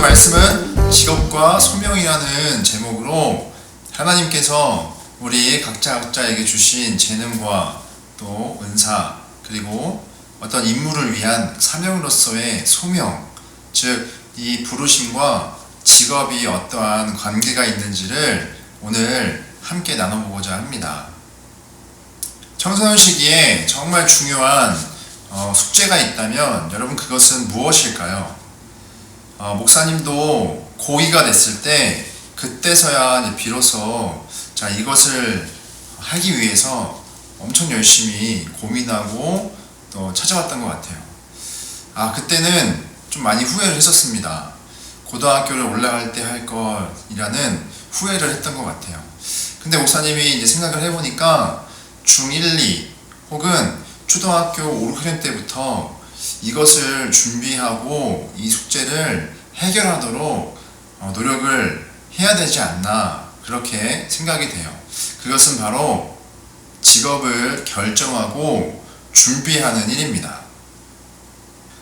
오늘 말씀은 직업과 소명이라는 제목으로 하나님께서 우리 각자에게 주신 재능과 또 은사, 그리고 어떤 임무를 위한 사명으로서의 소명, 즉 이 부르심과 직업이 어떠한 관계가 있는지를 오늘 함께 나눠보고자 합니다. 청소년 시기에 정말 중요한 숙제가 있다면 여러분 그것은 무엇일까요? 목사님도 고2가 됐을 때 그때서야 비로소 이것을 하기 위해서 엄청 열심히 고민하고 또 찾아왔던 것 같아요. 그때는 좀 많이 후회를 했었습니다. 고등학교를 올라갈 때 할 것이라는 후회를 했던 것 같아요. 근데 목사님이 이제 생각을 해보니까 중1, 2 혹은 초등학교 5, 6학년 때부터 이것을 준비하고 이 숙제를 해결하도록 노력을 해야 되지 않나, 그렇게 생각이 돼요. 그것은 바로 직업을 결정하고 준비하는 일입니다.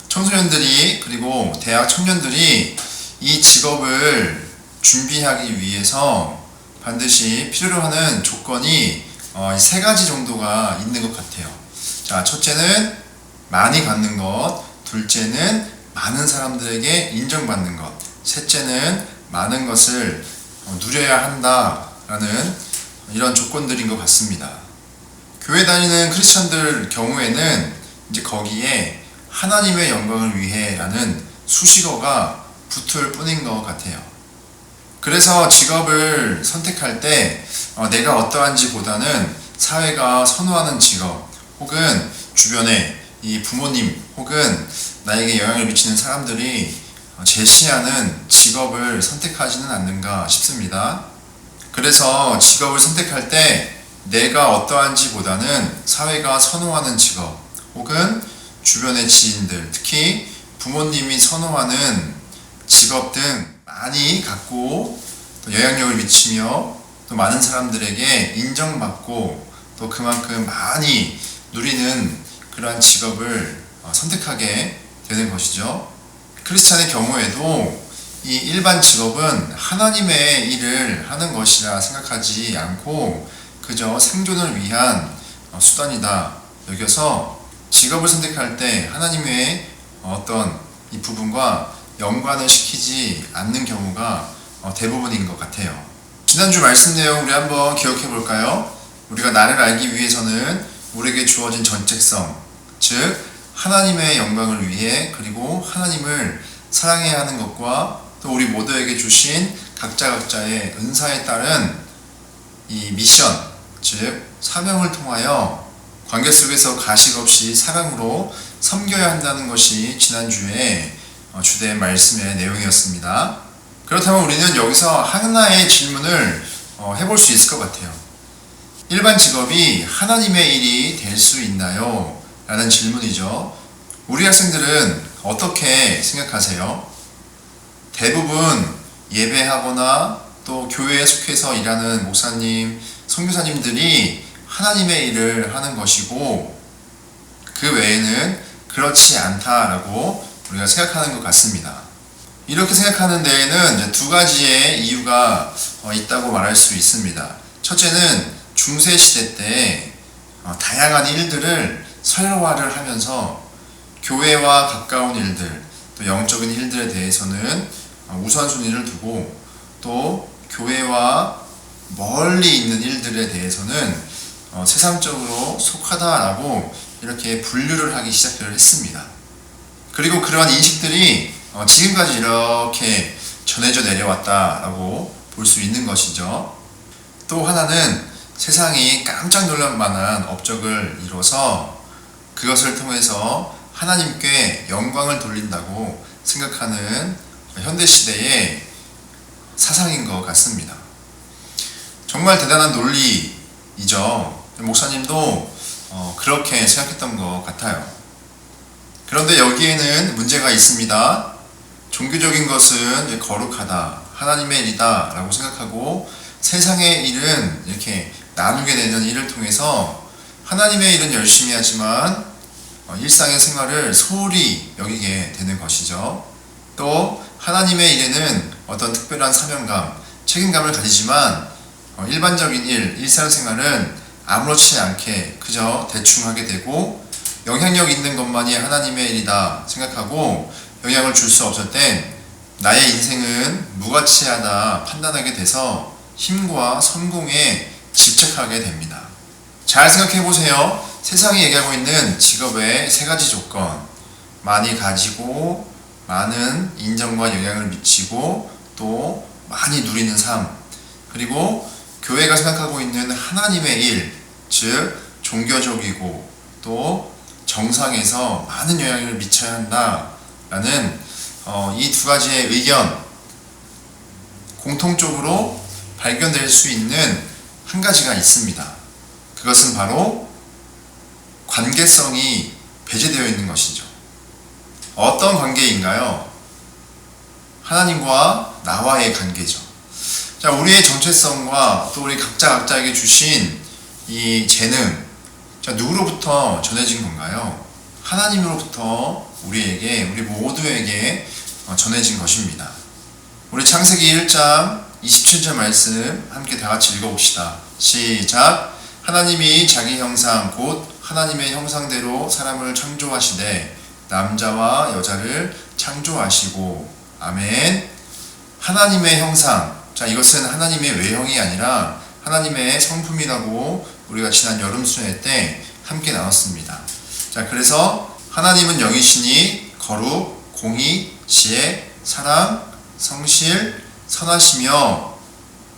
청소년들이 그리고 대학 청년들이 이 직업을 준비하기 위해서 반드시 필요로 하는 조건이 세 가지 정도가 있는 것 같아요. 첫째는 많이 갖는 것, 둘째는 많은 사람들에게 인정받는 것, 셋째는 많은 것을 누려야 한다라는 이런 조건들인 것 같습니다. 교회 다니는 크리스천들 경우에는 이제 거기에 하나님의 영광을 위해라는 수식어가 붙을 뿐인 것 같아요. 그래서 직업을 선택할 때 내가 어떠한지 보다는 사회가 선호하는 직업, 혹은 주변에 이 부모님 혹은 나에게 영향을 미치는 사람들이 제시하는 직업을 선택하지는 않는가 싶습니다. 그래서 직업을 선택할 때 내가 어떠한지 보다는 사회가 선호하는 직업, 혹은 주변의 지인들, 특히 부모님이 선호하는 직업 등 많이 갖고 또 영향력을 미치며 또 많은 사람들에게 인정받고 또 그만큼 많이 누리는 그러한 직업을 선택하게 되는 것이죠. 크리스찬의 경우에도 이 일반 직업은 하나님의 일을 하는 것이라 생각하지 않고 그저 생존을 위한 수단이다 여겨서 직업을 선택할 때 하나님의 어떤 이 부분과 연관을 시키지 않는 경우가 대부분인 것 같아요. 지난주 말씀 내용 우리 한번 기억해 볼까요? 우리가 나를 알기 위해서는 우리에게 주어진 전책성, 즉 하나님의 영광을 위해 그리고 하나님을 사랑해야 하는 것과 또 우리 모두에게 주신 각자의 은사에 따른 이 미션, 즉 사명을 통하여 관계 속에서 가식 없이 사랑으로 섬겨야 한다는 것이 지난주에 주된 말씀의 내용이었습니다. 그렇다면 우리는 여기서 하나의 질문을 해볼 수 있을 것 같아요. 일반 직업이 하나님의 일이 될 수 있나요? 라는 질문이죠. 우리 학생들은 어떻게 생각하세요? 대부분 예배하거나 또 교회에 속해서 일하는 목사님, 선교사님들이 하나님의 일을 하는 것이고 그 외에는 그렇지 않다라고 우리가 생각하는 것 같습니다. 이렇게 생각하는 데에는 이제 두 가지의 이유가 있다고 말할 수 있습니다. 첫째는 중세 시대 때 다양한 일들을 설화를 하면서 교회와 가까운 일들, 또 영적인 일들에 대해서는 우선순위를 두고 또 교회와 멀리 있는 일들에 대해서는 세상적으로 속하다라고 이렇게 분류를 하기 시작을 했습니다. 그리고 그러한 인식들이 지금까지 이렇게 전해져 내려왔다라고 볼 수 있는 것이죠. 또 하나는 세상이 깜짝 놀랄 만한 업적을 이뤄서 그것을 통해서 하나님께 영광을 돌린다고 생각하는 현대시대의 사상인 것 같습니다. 정말 대단한 논리이죠. 목사님도 그렇게 생각했던 것 같아요. 그런데 여기에는 문제가 있습니다. 종교적인 것은 거룩하다, 하나님의 일이다 라고 생각하고 세상의 일은 이렇게 나누게 되는 일을 통해서 하나님의 일은 열심히 하지만 일상의 생활을 소홀히 여기게 되는 것이죠. 또 하나님의 일에는 어떤 특별한 사명감, 책임감을 가지지만 일반적인 일상생활은 아무렇지 않게 그저 대충 하게 되고 영향력 있는 것만이 하나님의 일이다 생각하고 영향을 줄 수 없을 땐 나의 인생은 무가치하다 판단하게 돼서 힘과 성공에 집착하게 됩니다. 잘 생각해 보세요. 세상이 얘기하고 있는 직업의 세 가지 조건, 많이 가지고 많은 인정과 영향을 미치고 또 많이 누리는 삶, 그리고 교회가 생각하고 있는 하나님의 일, 즉 종교적이고 또 정상에서 많은 영향을 미쳐야 한다라는 이 두 가지의 의견, 공통적으로 발견될 수 있는 한 가지가 있습니다. 그것은 바로 관계성이 배제되어 있는 것이죠. 어떤 관계인가요? 하나님과 나와의 관계죠. 자, 우리의 정체성과 또 우리 각자에게 주신 이 재능, 자, 누구로부터 전해진 건가요? 하나님으로부터 우리 모두에게 전해진 것입니다. 우리 창세기 1장 27절 말씀 함께 다 같이 읽어봅시다. 시작. 하나님이 자기 형상 곧 하나님의 형상대로 사람을 창조하시되 남자와 여자를 창조하시고. 아멘. 하나님의 형상. 자, 이것은 하나님의 외형이 아니라 하나님의 성품이라고 우리가 지난 여름 수련회 때 함께 나눴습니다. 자, 그래서 하나님은 영이시니 거룩, 공의, 지혜, 사랑, 성실, 선하시며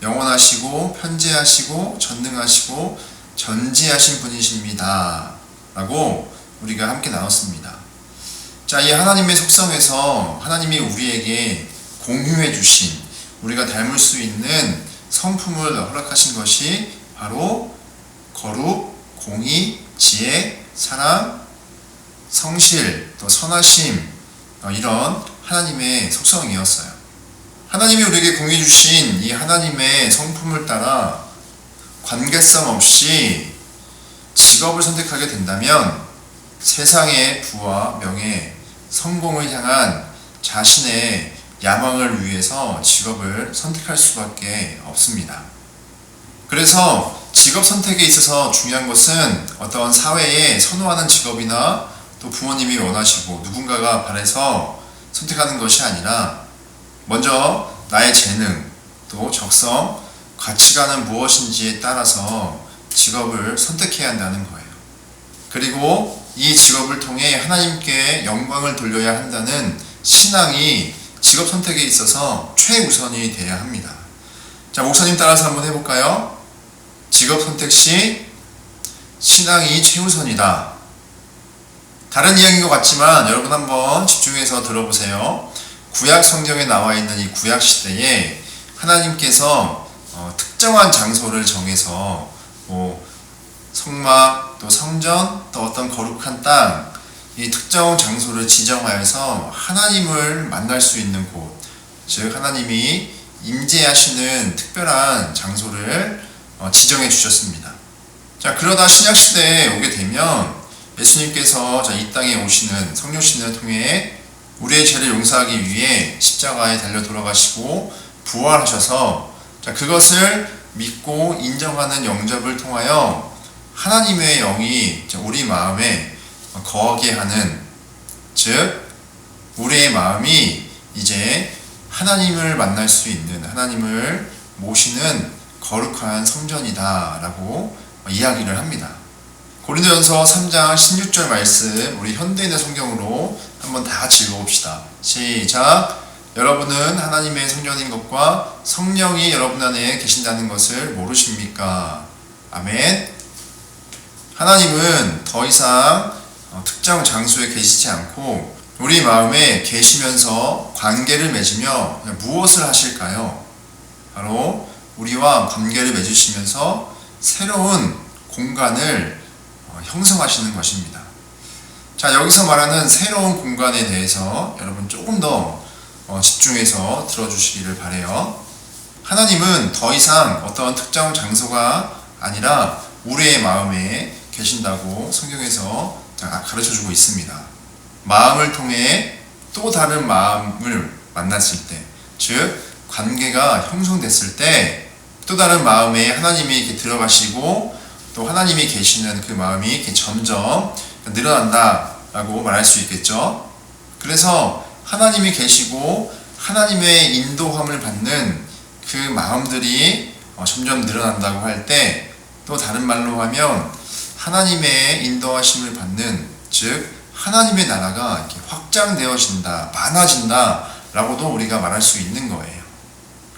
영원하시고 편재하시고 전능하시고 전지하신 분이십니다 라고 우리가 함께 나눴습니다. 자, 이 하나님의 속성에서 하나님이 우리에게 공유해 주신 우리가 닮을 수 있는 성품을 허락하신 것이 바로 거룩, 공의, 지혜, 사랑, 성실, 또 선하심, 이런 하나님의 속성이었어요. 하나님이 우리에게 공유해 주신 이 하나님의 성품을 따라 관계성 없이 직업을 선택하게 된다면 세상의 부와 명예, 성공을 향한 자신의 야망을 위해서 직업을 선택할 수밖에 없습니다. 그래서 직업 선택에 있어서 중요한 것은 어떤 사회에 선호하는 직업이나 또 부모님이 원하시고 누군가가 바라서 선택하는 것이 아니라 먼저 나의 재능, 또 적성, 가치관은 무엇인지에 따라서 직업을 선택해야 한다는 거예요. 그리고 이 직업을 통해 하나님께 영광을 돌려야 한다는 신앙이 직업 선택에 있어서 최우선이 되어야 합니다. 자, 목사님 따라서 한번 해볼까요? 직업 선택 시 신앙이 최우선이다. 다른 이야기인 것 같지만 여러분 한번 집중해서 들어보세요. 구약 성경에 나와 있는 이 구약 시대에 하나님께서 특정한 장소를 정해서 성막, 또 성전, 또 어떤 거룩한 땅, 이 특정 장소를 지정하여서 하나님을 만날 수 있는 곳, 즉 하나님이 임재하시는 특별한 장소를 지정해 주셨습니다. 자, 그러다 신약시대에 오게 되면 예수님께서 이 땅에 오시는 성령신을 통해 우리의 죄를 용서하기 위해 십자가에 달려 돌아가시고 부활하셔서 그것을 믿고 인정하는 영접을 통하여 하나님의 영이 우리 마음에 거하게 하는, 즉 우리의 마음이 이제 하나님을 만날 수 있는, 하나님을 모시는 거룩한 성전이다 라고 이야기를 합니다. 고린도전서 3장 16절 말씀 우리 현대인의 성경으로 한번 다 같이 읽어봅시다. 시작. 여러분은 하나님의 성전인 것과 성령이 여러분 안에 계신다는 것을 모르십니까? 아멘. 하나님은 더 이상 특정 장소에 계시지 않고 우리 마음에 계시면서 관계를 맺으며 무엇을 하실까요? 바로 우리와 관계를 맺으시면서 새로운 공간을 형성하시는 것입니다. 자, 여기서 말하는 새로운 공간에 대해서 여러분 조금 더 집중해서 들어주시기를 바라요. 하나님은 더 이상 어떤 특정 장소가 아니라 우리의 마음에 계신다고 성경에서 가르쳐주고 있습니다. 마음을 통해 또 다른 마음을 만났을 때, 즉 관계가 형성됐을 때 또 다른 마음에 하나님이 이렇게 들어가시고 또 하나님이 계시는 그 마음이 이렇게 점점 늘어난다라고 말할 수 있겠죠. 그래서 하나님이 계시고 하나님의 인도함을 받는 그 마음들이 점점 늘어난다고 할 때, 또 다른 말로 하면 하나님의 인도하심을 받는, 즉 하나님의 나라가 이렇게 확장되어진다, 많아진다 라고도 우리가 말할 수 있는 거예요.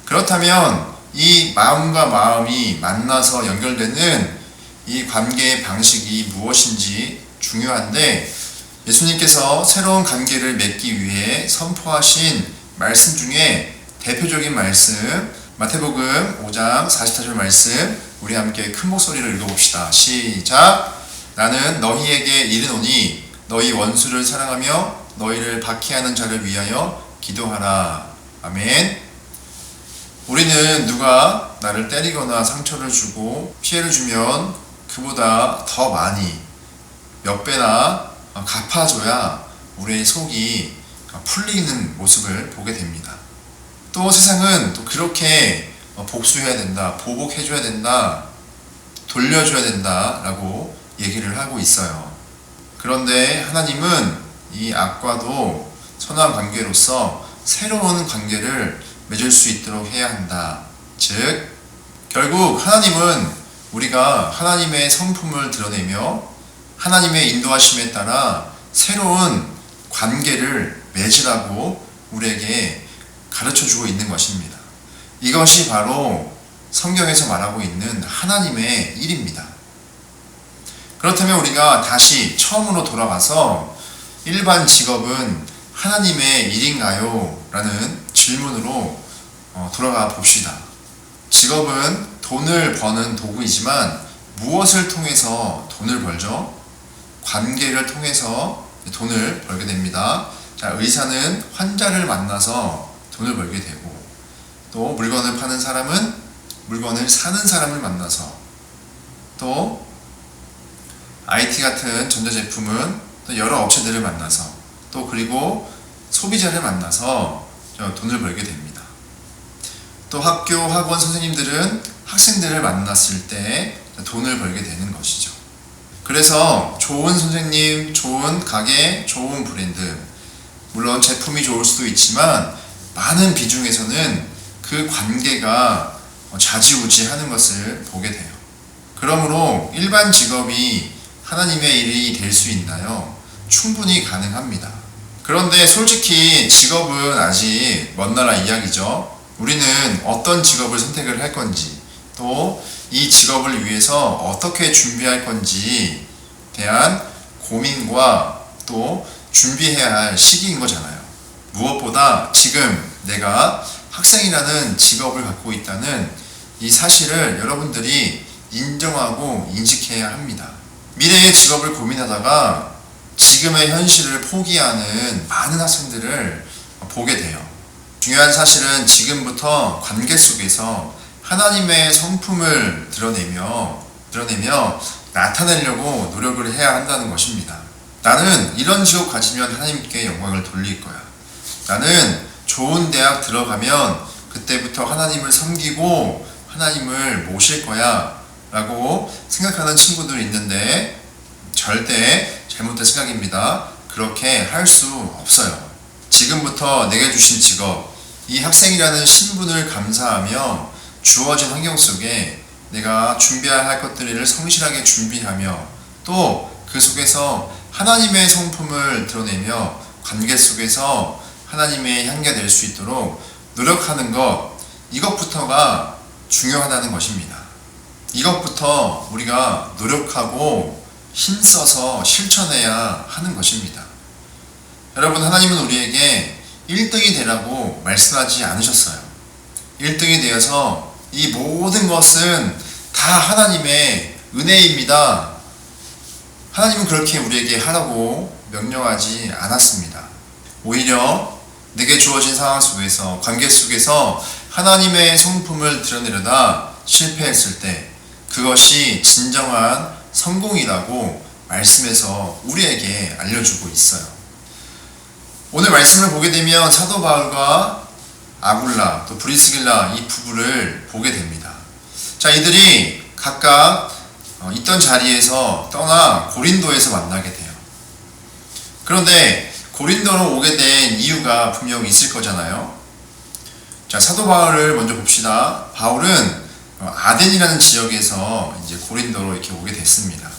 그렇다면 이 마음과 마음이 만나서 연결되는 이 관계의 방식이 무엇인지 중요한데, 예수님께서 새로운 관계를 맺기 위해 선포하신 말씀 중에 대표적인 말씀, 마태복음 5장 44절 말씀, 우리 함께 큰 목소리로 읽어봅시다. 시작! 나는 너희에게 이르노니 너희 원수를 사랑하며 너희를 박해하는 자를 위하여 기도하라. 아멘. 우리는 누가 나를 때리거나 상처를 주고 피해를 주면 그보다 더 많이 몇 배나 갚아줘야 우리의 속이 풀리는 모습을 보게 됩니다. 또 세상은 또 그렇게 복수해야 된다, 보복해줘야 된다, 돌려줘야 된다 라고 얘기를 하고 있어요. 그런데 하나님은 이 악과도 선한 관계로서 새로운 관계를 맺을 수 있도록 해야 한다. 즉 결국 하나님은 우리가 하나님의 성품을 드러내며 하나님의 인도하심에 따라 새로운 관계를 맺으라고 우리에게 가르쳐주고 있는 것입니다. 이것이 바로 성경에서 말하고 있는 하나님의 일입니다. 그렇다면 우리가 다시 처음으로 돌아가서 일반 직업은 하나님의 일인가요? 라는 질문으로 돌아가 봅시다. 직업은 돈을 버는 도구이지만 무엇을 통해서 돈을 벌죠? 관계를 통해서 돈을 벌게 됩니다. 자, 의사는 환자를 만나서 돈을 벌게 되고, 또 물건을 파는 사람은 물건을 사는 사람을 만나서, 또 IT 같은 전자제품은 또 여러 업체들을 만나서, 또 그리고 소비자를 만나서 돈을 벌게 됩니다. 또 학교, 학원 선생님들은 학생들을 만났을 때 돈을 벌게 되는 것이죠. 그래서 좋은 선생님, 좋은 가게, 좋은 브랜드, 물론 제품이 좋을 수도 있지만 많은 비중에서는 그 관계가 좌지우지하는 것을 보게 돼요. 그러므로 일반 직업이 하나님의 일이 될 수 있나요? 충분히 가능합니다. 그런데 솔직히 직업은 아직 먼 나라 이야기죠. 우리는 어떤 직업을 선택을 할 건지, 또 이 직업을 위해서 어떻게 준비할 건지 대한 고민과 또 준비해야 할 시기인 거잖아요. 무엇보다 지금 내가 학생이라는 직업을 갖고 있다는 이 사실을 여러분들이 인정하고 인식해야 합니다. 미래의 직업을 고민하다가 지금의 현실을 포기하는 많은 학생들을 보게 돼요. 중요한 사실은 지금부터 관계 속에서 하나님의 성품을 드러내며 나타내려고 노력을 해야 한다는 것입니다. 나는 이런 직업 가지면 하나님께 영광을 돌릴 거야. 나는 좋은 대학 들어가면 그때부터 하나님을 섬기고 하나님을 모실 거야 라고 생각하는 친구들이 있는데 절대 잘못된 생각입니다. 그렇게 할 수 없어요. 지금부터 내게 주신 직업, 이 학생이라는 신분을 감사하며 주어진 환경 속에 내가 준비해야 할 것들을 성실하게 준비하며 또 그 속에서 하나님의 성품을 드러내며 관계 속에서 하나님의 향기가 될 수 있도록 노력하는 것, 이것부터가 중요하다는 것입니다. 이것부터 우리가 노력하고 힘써서 실천해야 하는 것입니다. 여러분, 하나님은 우리에게 1등이 되라고 말씀하지 않으셨어요. 1등이 되어서 이 모든 것은 다 하나님의 은혜입니다. 하나님은 그렇게 우리에게 하라고 명령하지 않았습니다. 오히려 내게 주어진 상황 속에서, 관계 속에서 하나님의 성품을 드러내려다 실패했을 때 그것이 진정한 성공이라고 말씀에서 우리에게 알려주고 있어요. 오늘 말씀을 보게 되면 사도 바울과 아굴라 또 브리스길라 이 부부를 보게 됩니다. 자, 이들이 각각 있던 자리에서 떠나 고린도에서 만나게 돼요. 그런데 고린도로 오게 된 이유가 분명 있을 거잖아요. 자, 사도 바울을 먼저 봅시다. 바울은 아덴이라는 지역에서 이제 고린도로 이렇게 오게 됐습니다.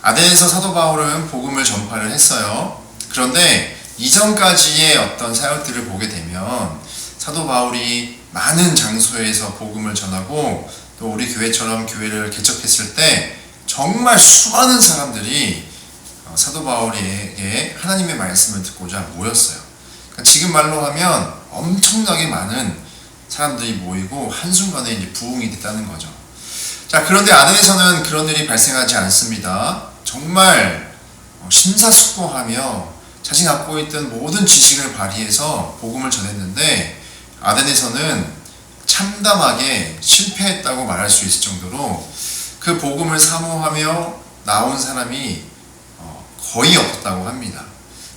아덴에서 사도 바울은 복음을 전파를 했어요. 그런데 이전까지의 어떤 사역들을 보게 되면 사도 바울이 많은 장소에서 복음을 전하고 또 우리 교회처럼 교회를 개척했을 때 정말 수많은 사람들이 사도 바울에게 하나님의 말씀을 듣고자 모였어요. 그러니까 지금 말로 하면 엄청나게 많은 사람들이 모이고 한순간에 이제 부흥이 됐다는 거죠. 자, 그런데 아덴에서는 그런 일이 발생하지 않습니다. 정말 심사숙고하며 자신이 갖고 있던 모든 지식을 발휘해서 복음을 전했는데 아덴에서는 참담하게 실패했다고 말할 수 있을 정도로 그 복음을 사모하며 나온 사람이 거의 없었다고 합니다.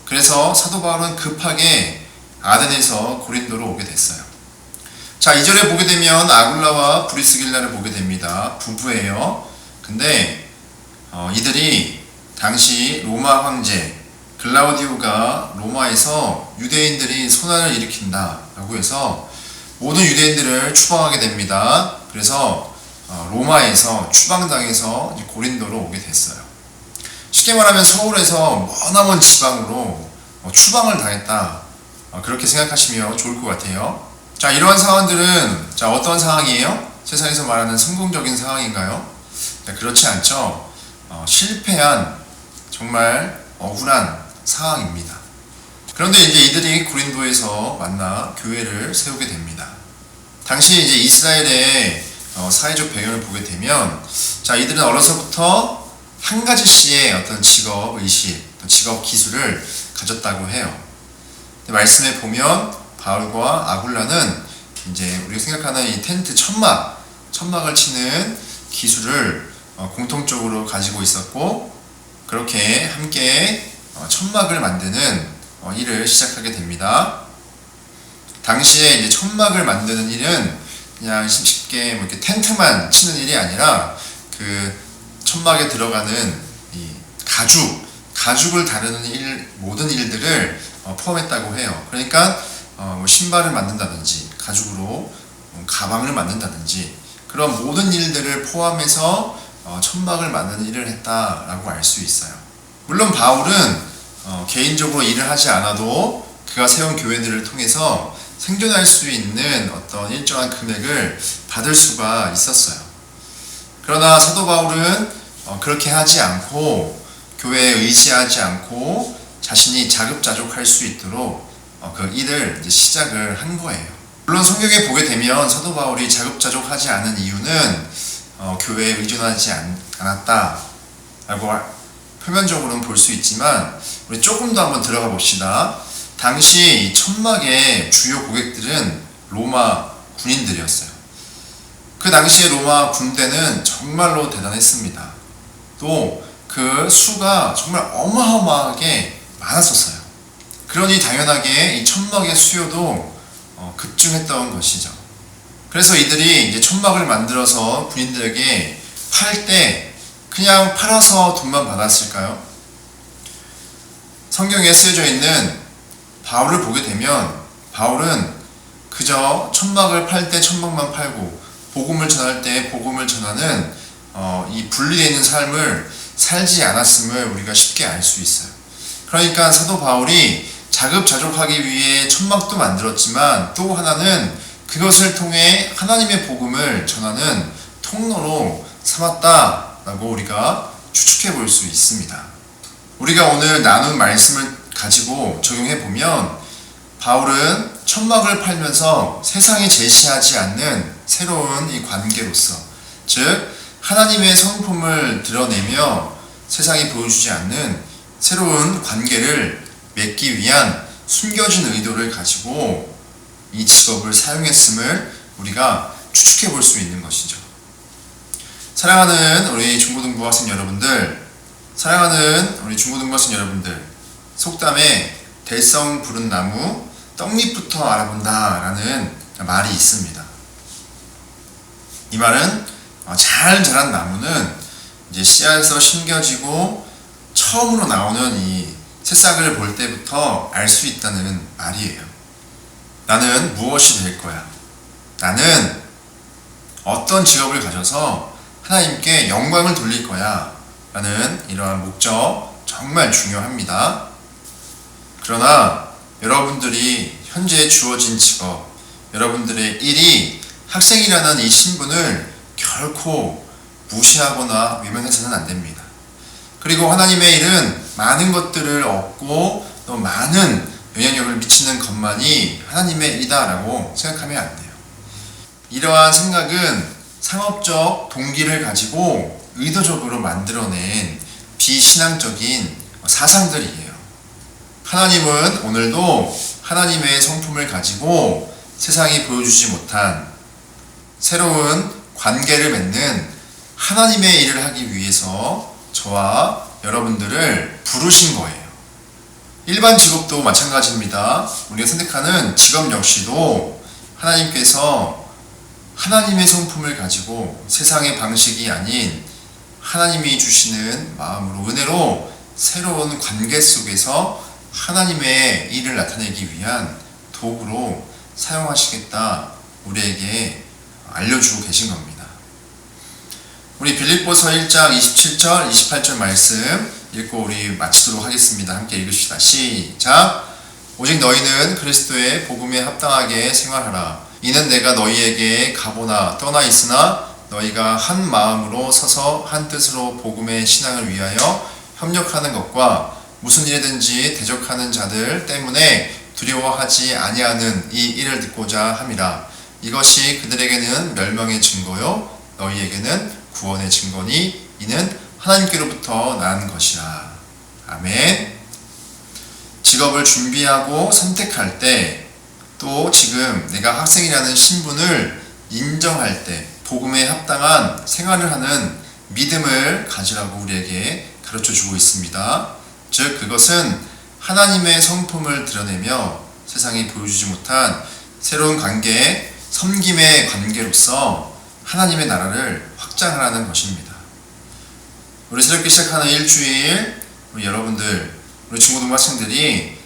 그래서 사도 바울은 급하게 아덴에서 고린도로 오게 됐어요. 자, 2절에 보게 되면 아굴라와 브리스길라를 보게 됩니다. 부부예요. 근데 이들이 당시 로마 황제 글라우디오가 로마에서 유대인들이 소난을 일으킨다 라고 해서 모든 유대인들을 추방하게 됩니다. 그래서 로마에서 추방당해서 고린도로 오게 됐어요. 쉽게 말하면 서울에서 머나먼 지방으로 추방을 당했다, 그렇게 생각하시면 좋을 것 같아요. 자, 이러한 상황들은 어떤 상황이에요? 세상에서 말하는 성공적인 상황인가요? 그렇지 않죠. 실패한 정말 억울한 상황입니다. 그런데 이제 이들이 고린도에서 만나 교회를 세우게 됩니다. 당시 이제 이스라엘의 사회적 배경을 보게 되면, 자, 이들은 어려서부터 한 가지씩의 어떤 직업 의식, 직업 기술을 가졌다고 해요. 말씀에 보면 바울과 아굴라는 이제 우리가 생각하는 이 텐트 천막을 치는 기술을 공통적으로 가지고 있었고, 그렇게 함께 천막을 만드는 일을 시작하게 됩니다. 당시에 이제 천막을 만드는 일은 그냥 쉽게 이렇게 텐트만 치는 일이 아니라 그 천막에 들어가는 이 가죽을 다루는 모든 일들을 포함했다고 해요. 그러니까 신발을 만든다든지 가죽으로 가방을 만든다든지 그런 모든 일들을 포함해서 천막을 만드는 일을 했다라고 알 수 있어요. 물론 바울은 개인적으로 일을 하지 않아도 그가 세운 교회들을 통해서 생존할 수 있는 어떤 일정한 금액을 받을 수가 있었어요. 그러나 사도 바울은 그렇게 하지 않고 교회에 의지하지 않고 자신이 자급자족할 수 있도록 그 일을 이제 시작을 한 거예요. 물론 성경에 보게 되면 사도 바울이 자급자족하지 않은 이유는 교회에 의존하지 않았다라고 표면적으로는 볼 수 있지만, 우리 조금 더 한번 들어가 봅시다. 당시 이 천막의 주요 고객들은 로마 군인들이었어요. 그 당시에 로마 군대는 정말로 대단했습니다. 또 그 수가 정말 어마어마하게 많았었어요. 그러니 당연하게 이 천막의 수요도 급증했던 것이죠. 그래서 이들이 이제 천막을 만들어서 군인들에게 팔 때 그냥 팔아서 돈만 받았을까요? 성경에 쓰여져 있는 바울을 보게 되면 바울은 그저 천막을 팔 때 천막만 팔고 복음을 전할 때 복음을 전하는 이 분리되어 있는 삶을 살지 않았음을 우리가 쉽게 알 수 있어요. 그러니까 사도 바울이 자급자족하기 위해 천막도 만들었지만 또 하나는 그것을 통해 하나님의 복음을 전하는 통로로 삼았다라고 우리가 추측해 볼 수 있습니다. 우리가 오늘 나눈 말씀을 가지고 적용해 보면 바울은 천막을 팔면서 세상이 제시하지 않는 새로운 이 관계로서, 즉 하나님의 성품을 드러내며 세상이 보여주지 않는 새로운 관계를 맺기 위한 숨겨진 의도를 가지고 이 직업을 사용했음을 우리가 추측해 볼 수 있는 것이죠. 사랑하는 우리 중고등부 학생 여러분들, 속담에 될성 부른 나무 떡잎부터 알아본다 라는 말이 있습니다. 이 말은 잘 자란 나무는 이제 씨앗에서 심겨지고 처음으로 나오는 이 새싹을 볼 때부터 알 수 있다는 말이에요. 나는 무엇이 될 거야? 나는 어떤 직업을 가져서 하나님께 영광을 돌릴 거야 라는 이러한 목적 정말 중요합니다. 그러나 여러분들이 현재 주어진 직업, 여러분들의 일이 학생이라는 이 신분을 결코 무시하거나 외면해서는 안 됩니다. 그리고 하나님의 일은 많은 것들을 얻고 또 많은 영향력을 미치는 것만이 하나님의 일이다라고 생각하면 안 돼요. 이러한 생각은 상업적 동기를 가지고 의도적으로 만들어낸 비신앙적인 사상들이에요. 하나님은 오늘도 하나님의 성품을 가지고 세상이 보여주지 못한 새로운 관계를 맺는 하나님의 일을 하기 위해서 저와 여러분들을 부르신 거예요. 일반 직업도 마찬가지입니다. 우리가 선택하는 직업 역시도 하나님께서 하나님의 성품을 가지고 세상의 방식이 아닌 하나님이 주시는 마음으로 은혜로 새로운 관계 속에서 하나님의 일을 나타내기 위한 도구로 사용하시겠다 우리에게 알려주고 계신 겁니다. 우리 빌립보서 1장 27절 28절 말씀 읽고 우리 마치도록 하겠습니다. 함께 읽읍시다. 시작. 오직 너희는 그리스도의 복음에 합당하게 생활하라. 이는 내가 너희에게 가보나 떠나 있으나 너희가 한 마음으로 서서 한 뜻으로 복음의 신앙을 위하여 협력하는 것과 무슨 일이든지 대적하는 자들 때문에 두려워하지 아니하는 이 일을 듣고자 함이라. 이것이 그들에게는 멸망의 증거요 너희에게는 구원의 증거니 이는 하나님께로부터 난 것이라. 아멘. 직업을 준비하고 선택할 때, 또 지금 내가 학생이라는 신분을 인정할 때 복음에 합당한 생활을 하는 믿음을 가지라고 우리에게 가르쳐주고 있습니다. 즉 그것은 하나님의 성품을 드러내며 세상이 보여주지 못한 새로운 관계, 섬김의 관계로서 하나님의 나라를 확장하라는 것입니다. 우리 새롭게 시작하는 일주일, 우리 여러분들, 우리 중고등부 학생들이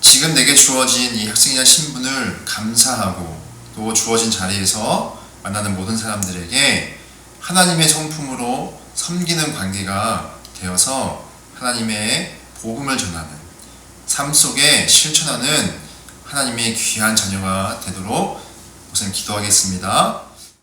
지금 내게 주어진 이 학생이라는 신분을 감사하고 또 주어진 자리에서 만나는 모든 사람들에게 하나님의 성품으로 섬기는 관계가 되어서 하나님의 복음을 전하는 삶 속에 실천하는 하나님의 귀한 자녀가 되도록 우선 기도하겠습니다.